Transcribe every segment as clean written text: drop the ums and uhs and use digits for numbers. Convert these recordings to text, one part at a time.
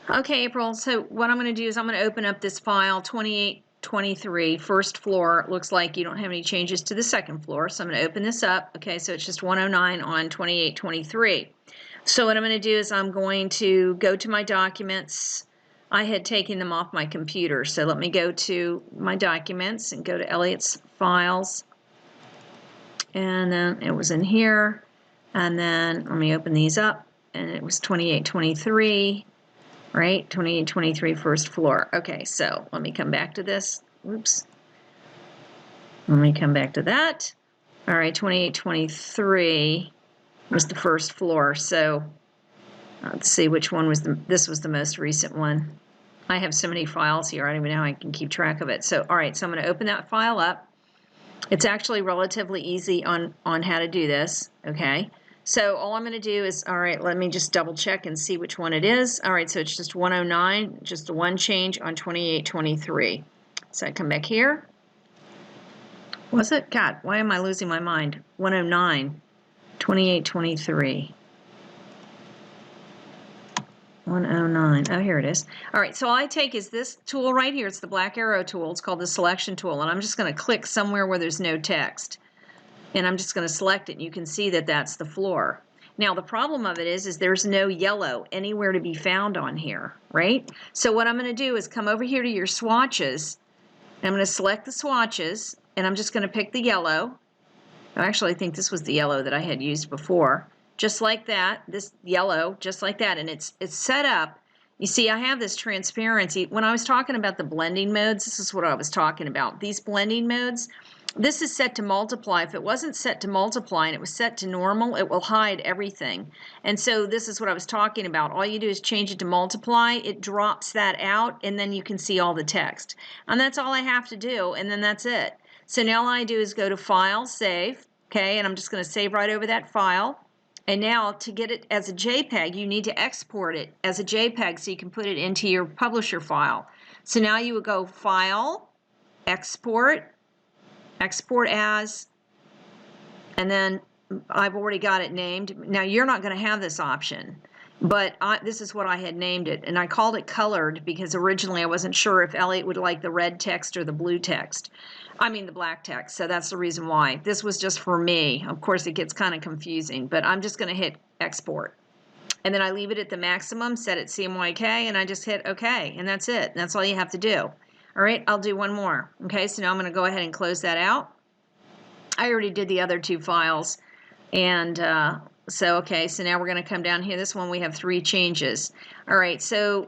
Okay, April, so what I'm going to do is I'm going to open up this file 2823, first floor. It looks like you don't have any changes to the second floor, so I'm going to open this up. Okay, so it's just 109 on 2823. So what I'm going to do is I'm going to go to my documents. I had taken them off my computer, so let me go to my documents and go to Elliot's files. And then it was in here, and then let me open these up, and it was 2823. Right, 2823 first floor. Okay, so let me come back to this. Oops. Let me come back to that. All right, 2823 was the first floor. So let's see which one was this was the most recent one. I have so many files here, I don't even know how I can keep track of it. So, all right, so I'm going to open that file up. It's actually relatively easy on how to do this, okay? So all I'm going to do is, all right, let me just double check and see which one it is. All right, so it's just 109, just the one change on 2823. So I come back here. Was it? God, why am I losing my mind? 109, 2823. 109. Oh, here it is. All right, so all I take is this tool right here. It's the black arrow tool. It's called the selection tool, and I'm just going to click somewhere where there's no text. And I'm just going to select it, and you can see that that's the floor. Now, the problem of it is there's no yellow anywhere to be found on here, right? So what I'm going to do is come over here to your swatches. I'm going to select the swatches, and I'm just going to pick the yellow. Actually, I think this was the yellow that I had used before. Just like that, this yellow, just like that, and it's set up. You see, I have this transparency. When I was talking about the blending modes, this is what I was talking about. These blending modes, this is set to multiply. If it wasn't set to multiply and it was set to normal, it will hide everything. And so this is what I was talking about. All you do is change it to multiply. It drops that out, and then you can see all the text. And that's all I have to do, and then that's it. So now all I do is go to File, Save, okay, and I'm just going to save right over that file. And now to get it as a JPEG, you need to export it as a JPEG so you can put it into your publisher file. So now you would go File, Export, Export As, and then I've already got it named. Now you're not going to have this option, but this is what I had named it, and I called it colored because originally I wasn't sure if Elliot would like the red text or the blue text. I mean the black text, so that's the reason why. This was just for me. Of course, it gets kind of confusing, but I'm just going to hit export. And then I leave it at the maximum, set it CMYK, and I just hit OK, and that's it. That's all you have to do. All right, I'll do one more. Okay, so now I'm going to go ahead and close that out. I already did the other two files, and okay, so now we're going to come down here. This one we have 3 changes. All right, so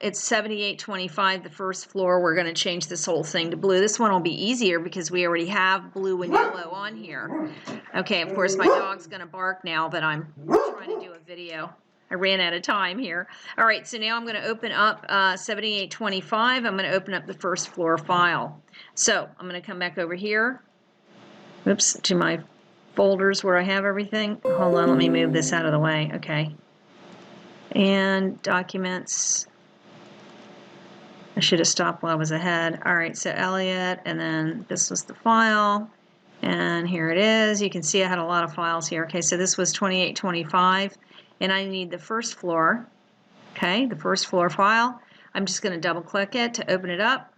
it's 7825, the first floor. We're going to change this whole thing to blue. This one will be easier because we already have blue and yellow on here. Okay, of course my dog's going to bark now that I'm trying to do a video. I ran out of time here. All right, so now I'm going to open up 7825. I'm going to open up the first floor file. So I'm going to come back over here. Oops, to my folders where I have everything. Hold on, let me move this out of the way. Okay. And documents. I should have stopped while I was ahead. All right, so Elliot, and then this was the file. And here it is. You can see I had a lot of files here. Okay, so this was 2825, and I need the first floor. Okay, the first floor file. I'm just going to double click it to open it up.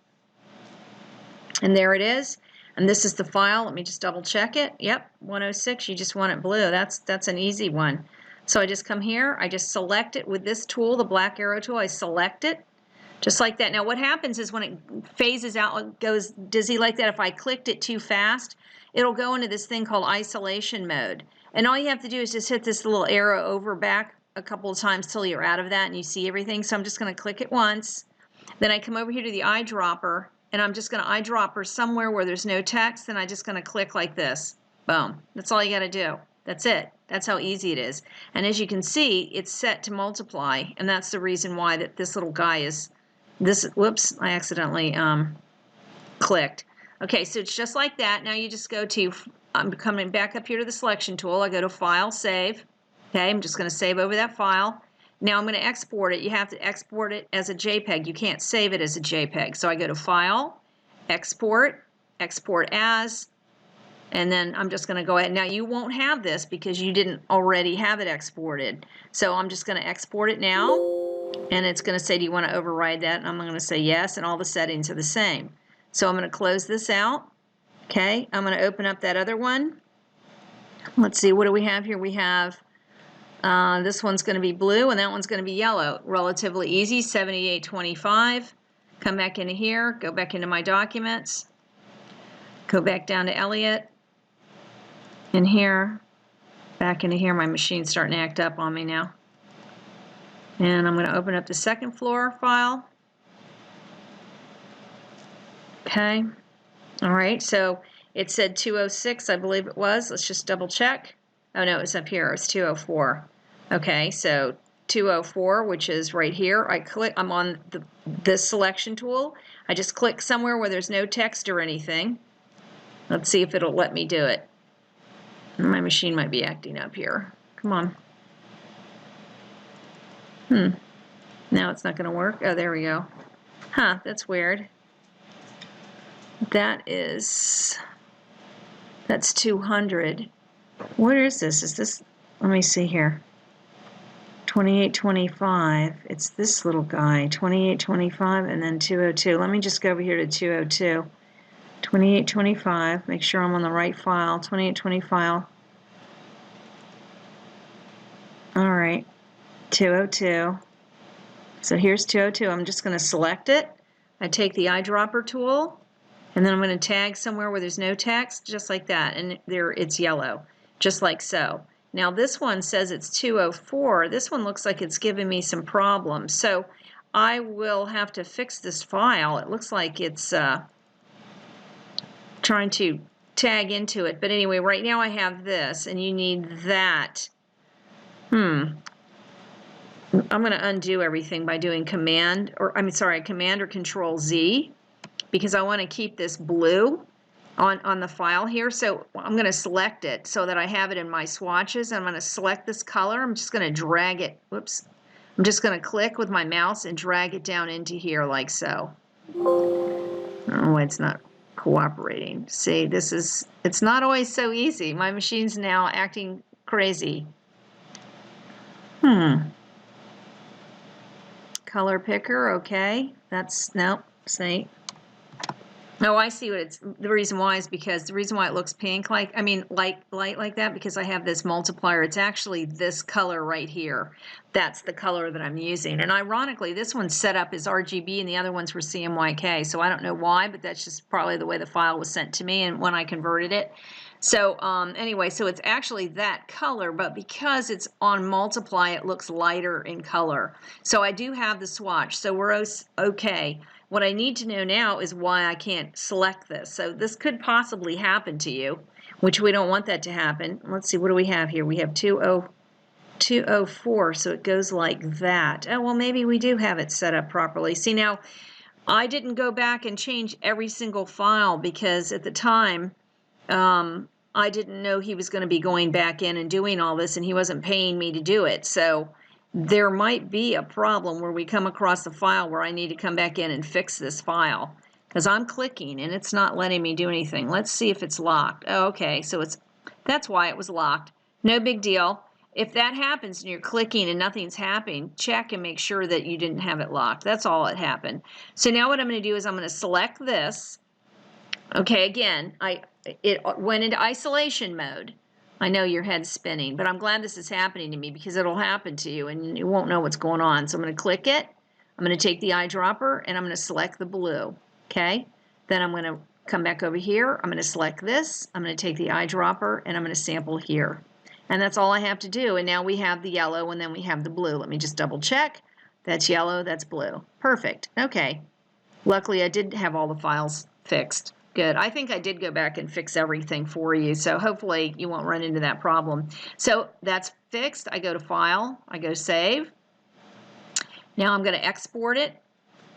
And there it is. And this is the file. Let me just double check it. Yep, 106. You just want it blue. That's an easy one. So I just come here. I just select it with this tool, the black arrow tool. I select it just like that. Now what happens is when it phases out, it goes dizzy like that. If I clicked it too fast, it'll go into this thing called isolation mode. And all you have to do is just hit this little arrow over back a couple of times till you're out of that and you see everything. So I'm just going to click it once. Then I come over here to the eyedropper. And I'm just going to eyedropper somewhere where there's no text, and I'm just going to click like this. Boom. That's all you got to do. That's it. That's how easy it is. And as you can see, it's set to multiply, and that's the reason why that this little guy is this. Whoops, I accidentally clicked. Okay, so it's just like that. Now you just go to, I'm coming back up here to the selection tool. I go to File, Save. Okay, I'm just going to save over that file. Now I'm going to export it. You have to export it as a JPEG. You can't save it as a JPEG. So I go to File, Export, Export As, and then I'm just going to go ahead. Now you won't have this because you didn't already have it exported. So I'm just going to export it now. And it's going to say, do you want to override that? And I'm going to say yes, and all the settings are the same. So I'm going to close this out. Okay, I'm going to open up that other one. Let's see, what do we have here? We have this one's going to be blue, and that one's going to be yellow. Relatively easy, 7825. Come back into here, go back into my documents, go back down to Elliot, in here, back into here. My machine's starting to act up on me now. And I'm going to open up the second floor file. Okay. All right, so it said 206, I believe it was. Let's just double check. Oh no, it's up here. It's 204. Okay, so 204, which is right here. I'm on this selection tool. I just click somewhere where there's no text or anything. Let's see if it'll let me do it. My machine might be acting up here. Come on. Now it's not going to work. Oh, there we go. Huh, that's weird. That's 200. What is this? Is this, let me see here. 2825. It's this little guy. 2825 and then 202. Let me just go over here to 202. 2825. Make sure I'm on the right file. 2825. All right. 202. So here's 202. I'm just going to select it. I take the eyedropper tool, and then I'm going to tag somewhere where there's no text, just like that. And there it's yellow, just like so. Now this one says it's 204. This one looks like it's giving me some problems. So I will have to fix this file. It looks like it's trying to tag into it. But anyway, right now I have this, and you need that. I'm going to undo everything by doing Command or Control Z, because I want to keep this blue on the file here. So I'm going to select it so that I have it in my swatches. I'm going to select this color. I'm just going to drag it. Whoops. I'm just going to click with my mouse and drag it down into here like so. Oh, it's not cooperating. See, it's not always so easy. My machine's now acting crazy. Color picker, okay. No, see. No, I see what it's, the reason why is because the reason why it looks pink, light like that, because I have this multiplier. It's actually this color right here. That's the color that I'm using. And ironically, this one's set up as RGB and the other ones were CMYK. So I don't know why, but that's just probably the way the file was sent to me and when I converted it. So anyway, so it's actually that color, but because it's on multiply, it looks lighter in color. So I do have the swatch, so we're okay. What I need to know now is why I can't select this. So this could possibly happen to you, which we don't want that to happen. Let's see, what do we have here? We have 204, so it goes like that. Oh, well, maybe we do have it set up properly. See, now, I didn't go back and change every single file because at the time, I didn't know he was going to be going back in and doing all this, and he wasn't paying me to do it. So there might be a problem where we come across a file where I need to come back in and fix this file, because I'm clicking and it's not letting me do anything. Let's see if it's locked. Oh, okay, so that's why it was locked. No big deal. If that happens and you're clicking and nothing's happening, check and make sure that you didn't have it locked. That's all that happened. So now what I'm going to do is I'm going to select this. Okay, again, it went into isolation mode. I know your head's spinning, but I'm glad this is happening to me because it'll happen to you and you won't know what's going on. So I'm going to click it. I'm going to take the eyedropper and I'm going to select the blue. Okay, then I'm going to come back over here. I'm going to select this. I'm going to take the eyedropper and I'm going to sample here. And that's all I have to do. And now we have the yellow and then we have the blue. Let me just double check. That's yellow, that's blue. Perfect. Okay. Luckily, I did have all the files fixed. Good. I think I did go back and fix everything for you, so hopefully you won't run into that problem. So that's fixed. I go to File. I go Save. Now I'm going to export it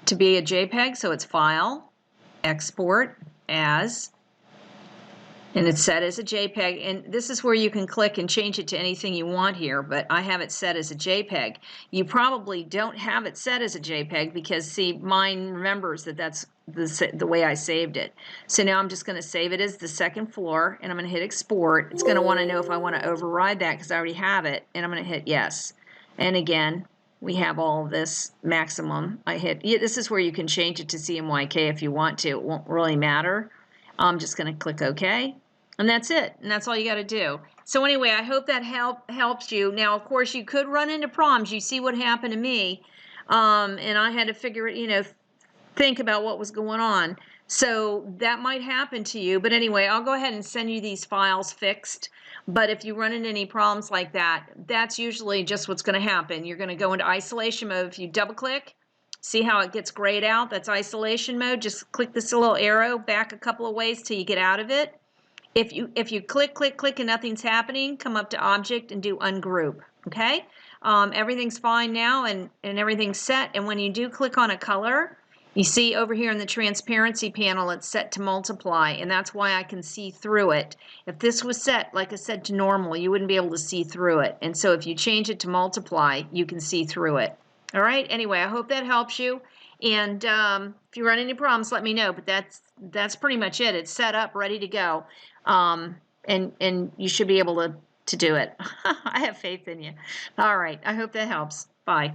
to be a JPEG, so it's File, Export As, and it's set as a JPEG. And this is where you can click and change it to anything you want here, but I have it set as a JPEG. You probably don't have it set as a JPEG because, see, mine remembers that that's the way I saved it. So now I'm just going to save it as the second floor, and I'm going to hit Export. It's going to want to know if I want to override that because I already have it, and I'm going to hit Yes. And again, we have all of this maximum. I hit, yeah, this is where you can change it to CMYK if you want to. It won't really matter. I'm just going to click OK. And that's it. And that's all you got to do. So anyway, I hope that helps you. Now, of course, you could run into problems. You see what happened to me. And I had to figure it, think about what was going on. So that might happen to you. But anyway, I'll go ahead and send you these files fixed. But if you run into any problems like that, that's usually just what's going to happen. You're going to go into isolation mode. If you double click, see how it gets grayed out? That's isolation mode. Just click this little arrow back a couple of ways till you get out of it. If you click and nothing's happening, come up to Object and do Ungroup. Okay? Everything's fine now and everything's set. And when you do click on a color, you see over here in the transparency panel, it's set to multiply, and that's why I can see through it. If this was set, like I said, to normal, you wouldn't be able to see through it. And so if you change it to multiply, you can see through it. All right? Anyway, I hope that helps you. And if you run into problems, let me know. But that's pretty much it. It's set up, ready to go. And you should be able to do it. I have faith in you. All right. I hope that helps. Bye.